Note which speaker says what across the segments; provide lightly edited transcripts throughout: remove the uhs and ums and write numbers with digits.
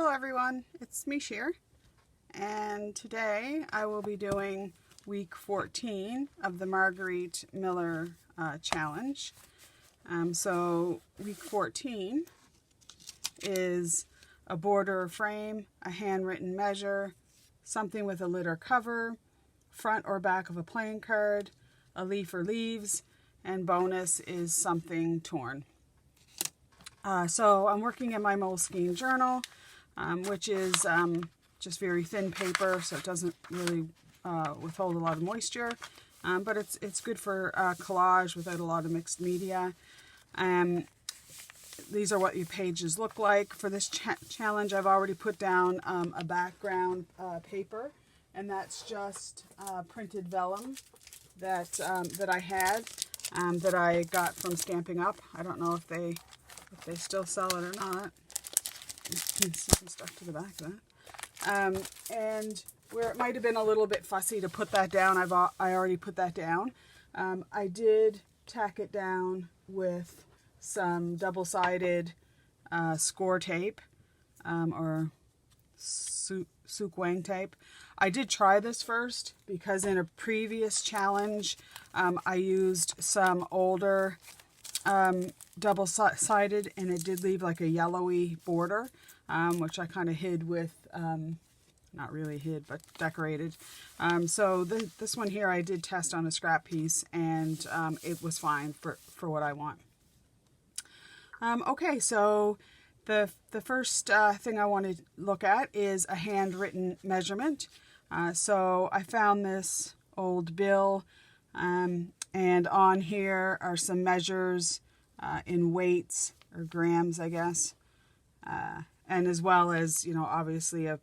Speaker 1: Hello everyone, it's Mish here, and today I will be doing week 14 of the Margarete Miller challenge. So week 14 is a border or frame, a handwritten measure, something with a lid or cover, front or back of a playing card, a leaf or leaves, and bonus is something torn. So I'm working in my Moleskine journal, which is just very thin paper, so it doesn't really withhold a lot of moisture, but it's good for collage without a lot of mixed media. These are what your pages look like. For this challenge, I've already put down a background paper, and that's just printed vellum that I had, that I got from Stamping Up. I don't know if they still sell it or not. Some stuff to the back of that. And where it might have been a little bit fussy to put that down, I already put that down. I did tack it down with some double-sided score tape, or Suk Wang tape. I did try this first because in a previous challenge I used some older double-sided, and it did leave like a yellowy border, which I kind of hid with, not really hid, but decorated. So this one here I did test on a scrap piece, and it was fine for what I want. Okay, so the first thing I want to look at is a handwritten measurement. So I found this old bill, and on here are some measures in weights or grams, I guess, and as well as, you know, obviously a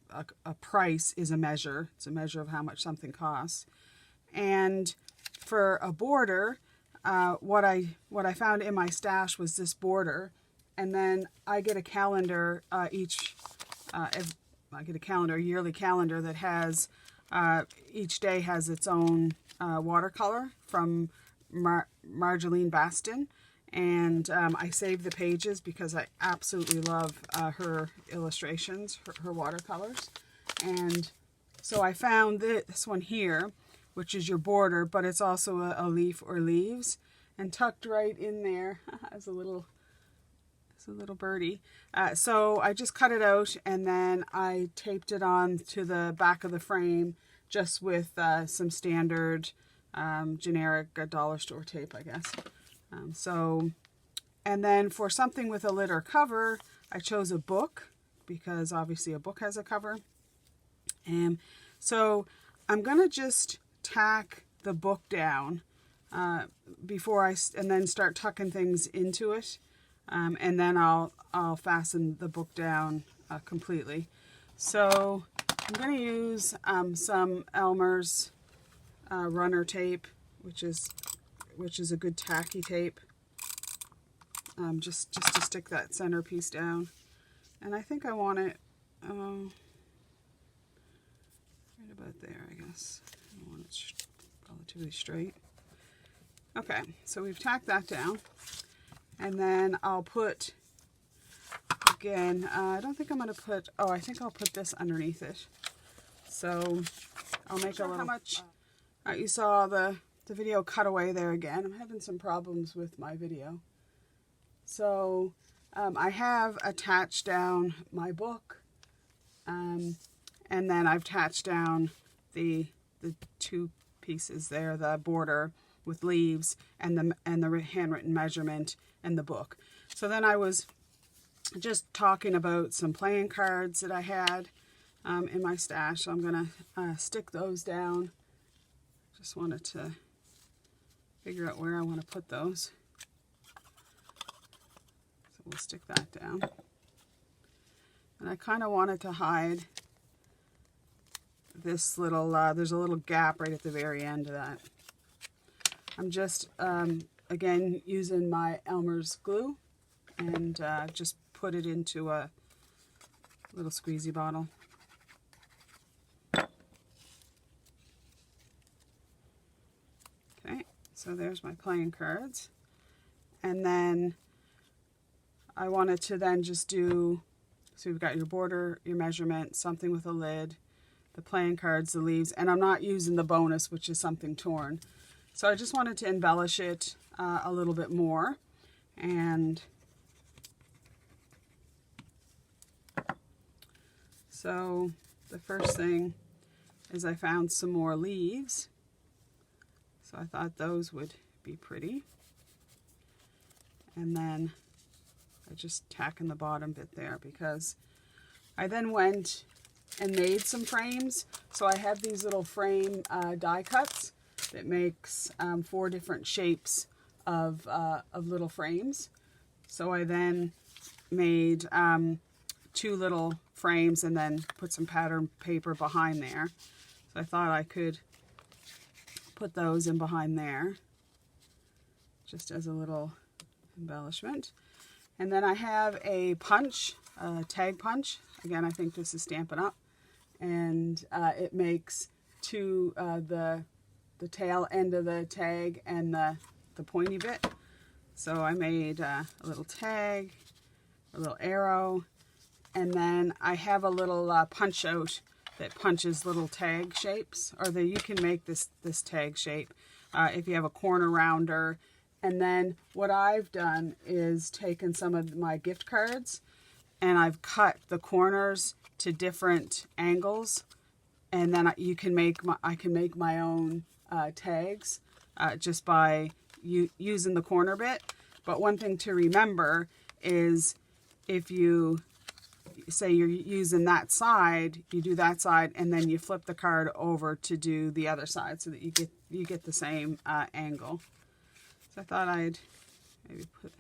Speaker 1: price is a measure. It's a measure of how much something costs. And for a border, what I found in my stash was this border, and then I get a calendar I get a yearly calendar that has each day has its own watercolor from Margarete Baston. And I save the pages because I absolutely love her illustrations, her watercolors. And so I found this one here, which is your border, but it's also a leaf or leaves. And tucked right in there is a little birdie. So I just cut it out, and then I taped it on to the back of the frame just with some standard generic dollar store tape, I guess. And then for something with a lid or cover, I chose a book because obviously a book has a cover. And so I'm going to just tack the book down and then start tucking things into it. And then I'll fasten the book down completely. So I'm going to use some Elmer's runner tape, which is a good tacky tape, just to stick that center piece down. And I think I want it right about there, I guess. I want it relatively straight. Okay, so we've tacked that down. And then I'll put, again, I don't think I'm going to put, I think I'll put this underneath it. So I'll make a little, how much, you saw the video cutaway there again. I'm having some problems with my video. So I have attached down my book, and then I've attached down the two pieces there, the border with leaves and the handwritten measurement and the book. So then I was just talking about some playing cards that I had in my stash. So I'm going to stick those down. Just wanted to figure out where I want to put those. So we'll stick that down. And I kind of wanted to hide this little, there's a little gap right at the very end of that. I'm just, again, using my Elmer's glue, and just put it into a little squeezy bottle. Okay, so there's my playing cards. And then I wanted to then just do So you've got your border, your measurement, something with a lid, the playing cards, the leaves, and I'm not using the bonus, which is something torn. So I just wanted to embellish it a little bit more. And so the first thing is I found some more leaves. So I thought those would be pretty. And then I just tack in the bottom bit there, because I then went and made some frames. So I have these little frame die cuts that makes 4 different shapes of little frames. So I then made 2 little frames and then put some pattern paper behind there. So I thought I could put those in behind there just as a little embellishment. And then I have a punch, a tag punch. Again, I think this is Stampin' Up. And it makes the tail end of the tag and the pointy bit. So I made a little tag, a little arrow, and then I have a little punch out that punches little tag shapes, or you can make this tag shape if you have a corner rounder. And then what I've done is taken some of my gift cards and I've cut the corners to different angles, and then I can make my own tags just by using the corner bit. But one thing to remember is if you say you're using that side, you do that side and then you flip the card over to do the other side so that you get the same angle. So I thought I'd maybe put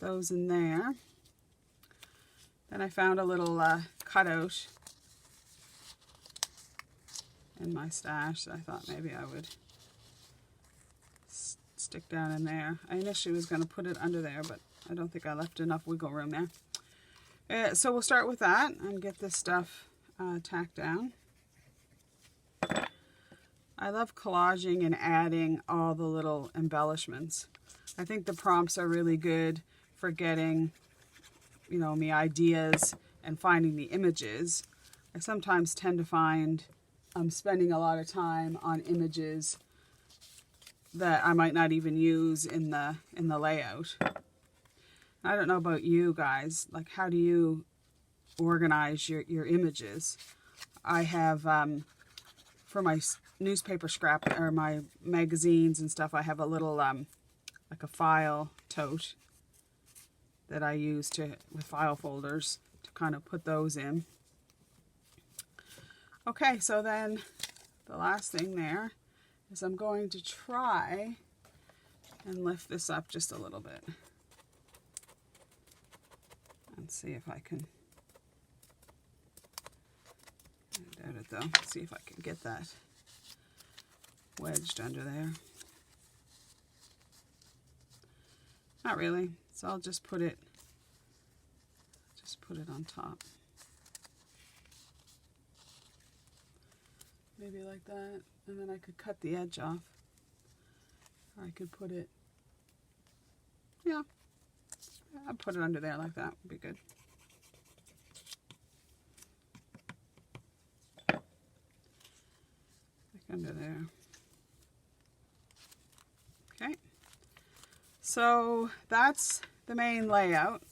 Speaker 1: those in there. Then I found a little cutout in my stash that I thought maybe I would stick down in there. I initially was going to put it under there, but I don't think I left enough wiggle room there. So we'll start with that and get this stuff tacked down. I love collaging and adding all the little embellishments. I think the prompts are really good for getting, me ideas and finding the images. I sometimes tend to find I'm spending a lot of time on images that I might not even use in the layout. I don't know about you guys, like how do you organize your images? I have for my newspaper scrap or my magazines and stuff, I have a little like a file tote that I use with file folders to kind of put those in. Okay, so then the last thing there is I'm going to try and lift this up just a little bit and see if I can, I doubt it though, see if I can get that wedged under there. Not really, so I'll just put it on top. Maybe like that, and then I could cut the edge off. Or I could put it, yeah, I'll put it under there like that, would be good. Like under there. Okay, so that's the main layout.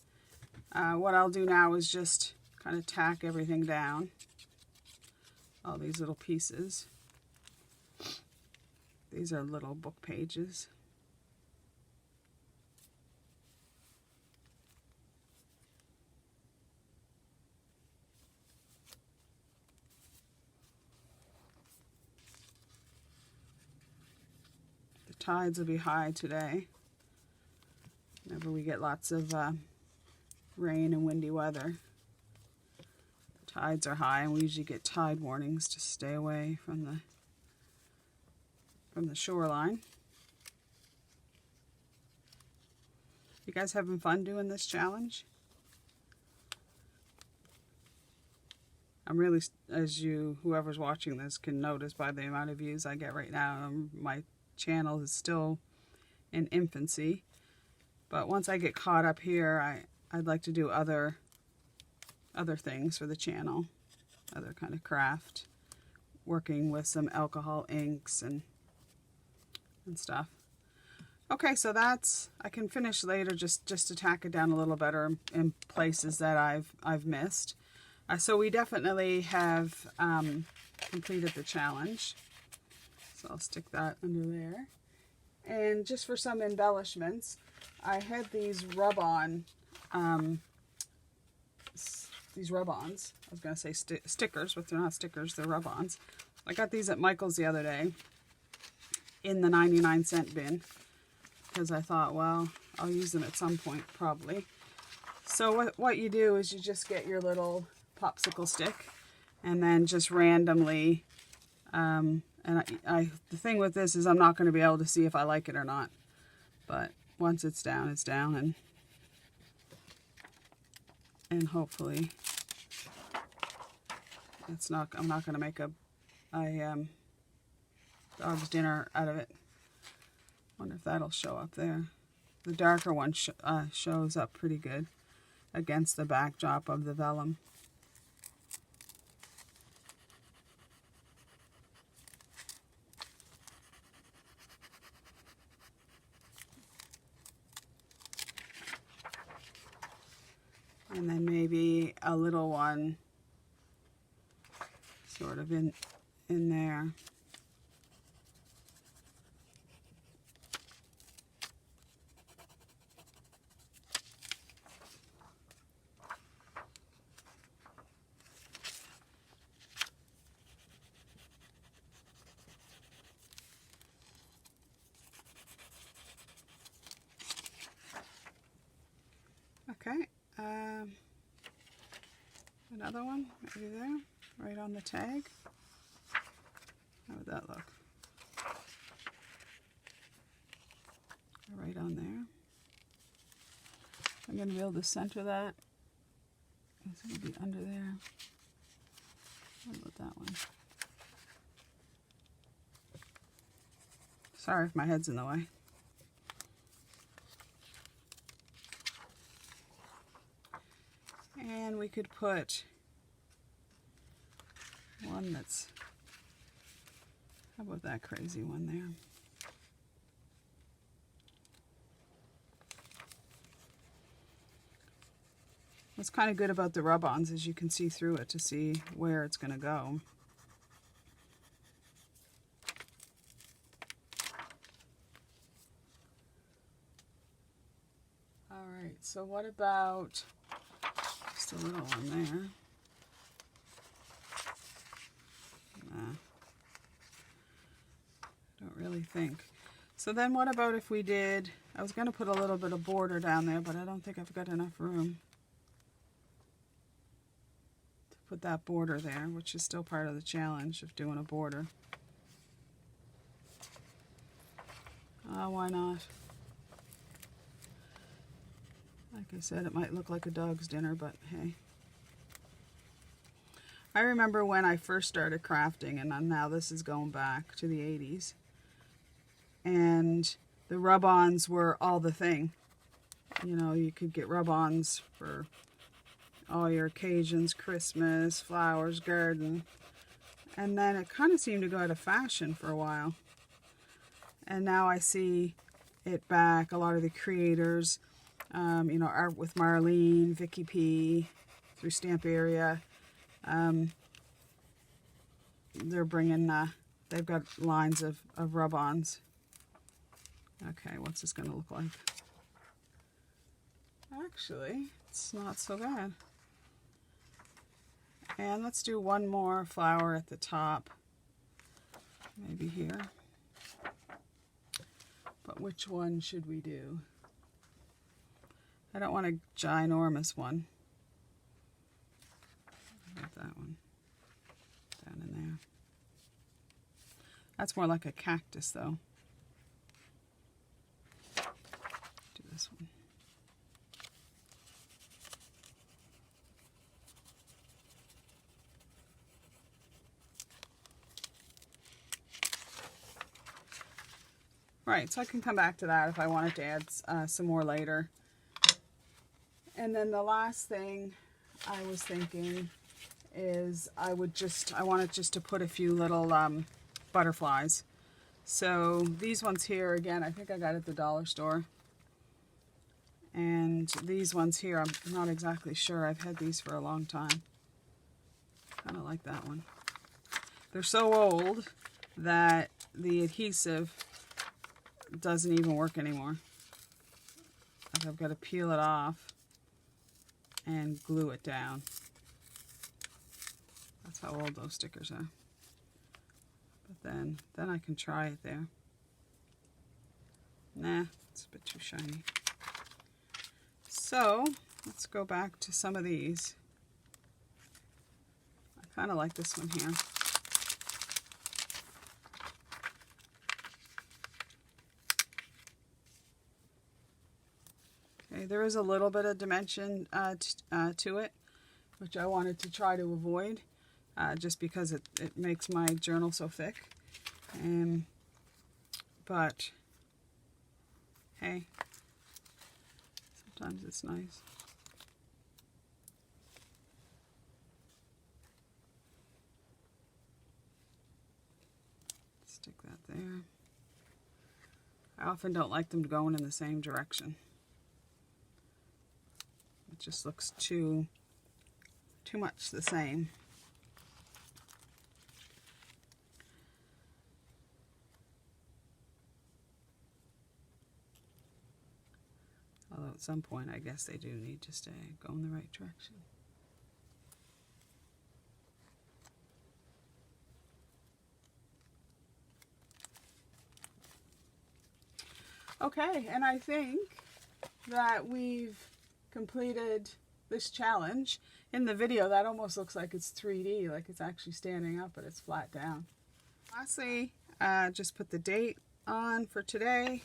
Speaker 1: What I'll do now is just kind of tack everything down. All these little pieces. These are little book pages. The tides will be high today. Whenever we get lots of rain and windy weather, the tides are high, and we usually get tide warnings to stay away from the shoreline. You guys having fun doing this challenge? I'm really, as whoever's watching this can notice by the amount of views I get right now, my channel is still in infancy. But once I get caught up here, I'd like to do other things for the channel, other kind of craft, working with some alcohol inks and stuff. Okay, so that's, I can finish later just to tack it down a little better in places that I've missed. So we definitely have completed the challenge. So I'll stick that under there. And just for some embellishments, I had these rub-on, rub-ons. I was going to say stickers, but they're not stickers, they're rub-ons. I got these at Michael's the other day in the 99-cent bin because I thought, well, I'll use them at some point probably. So what you do is you just get your little popsicle stick and then just randomly, and the thing with this is I'm not going to be able to see if I like it or not. But once it's down, and hopefully it's not, I'm not going to make a dog's dinner out of it. Wonder if that'll show up there. The darker one shows up pretty good against the backdrop of the vellum. And then maybe a little one sort of in there. Okay, another one maybe there, right on the tag. How would that look? Right on there. I'm going to be able to center that. It's going to be under there. What about that one? Sorry if my head's in the way. And we could put one that's, how about that crazy one there? What's kind of good about the rub-ons is you can see through it to see where it's going to go. All right, so what about just a little one there? Nah, I don't really think. So then what about if we did, I was going to put a little bit of border down there, but I don't think I've got enough room to put that border there, which is still part of the challenge of doing a border. Why not? Like I said, it might look like a dog's dinner, but hey. I remember when I first started crafting, and now this is going back to the 80s, and the rub-ons were all the thing. You know, you could get rub-ons for all your occasions, Christmas, flowers, garden, and then it kind of seemed to go out of fashion for a while. And now I see it back, a lot of the creators, you know, art with Marlene, Vicky P, through Stamp Area. They're bringing, they've got lines of rub-ons. Okay, what's this going to look like? Actually, it's not so bad. And let's do one more flower at the top. Maybe here. But which one should we do? I don't want a ginormous one. How about that one? Down in there. That's more like a cactus, though. Do this one. Right, so I can come back to that if I wanted to add some more later. And then the last thing I was thinking is I wanted just to put a few little butterflies. So these ones here, again, I think I got at the dollar store. And these ones here, I'm not exactly sure. I've had these for a long time. Kind of like that one. They're so old that the adhesive doesn't even work anymore. Like I've got to peel it off and glue it down. That's how old those stickers are. But then I can try it there. Nah, it's a bit too shiny. So let's go back to some of these. I kind of like this one here. Okay, there is a little bit of dimension to it, which I wanted to try to avoid, just because it makes my journal so thick. But hey, sometimes it's nice. Stick that there. I often don't like them going in the same direction. It just looks too much the same. Although at some point I guess they do need to go in the right direction. Okay, and I think that we've completed this challenge. In the video, that almost looks like it's 3D, like it's actually standing up, but it's flat down. Lastly, just put the date on for today.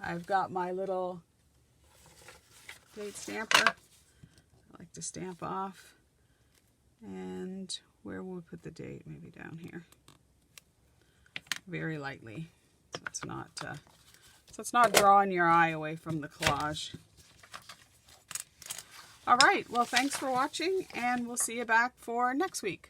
Speaker 1: I've got my little date stamper. I like to stamp off. And where will we put the date? Maybe down here. Very lightly, so it's not drawing your eye away from the collage. All right, well, thanks for watching, and we'll see you back for next week.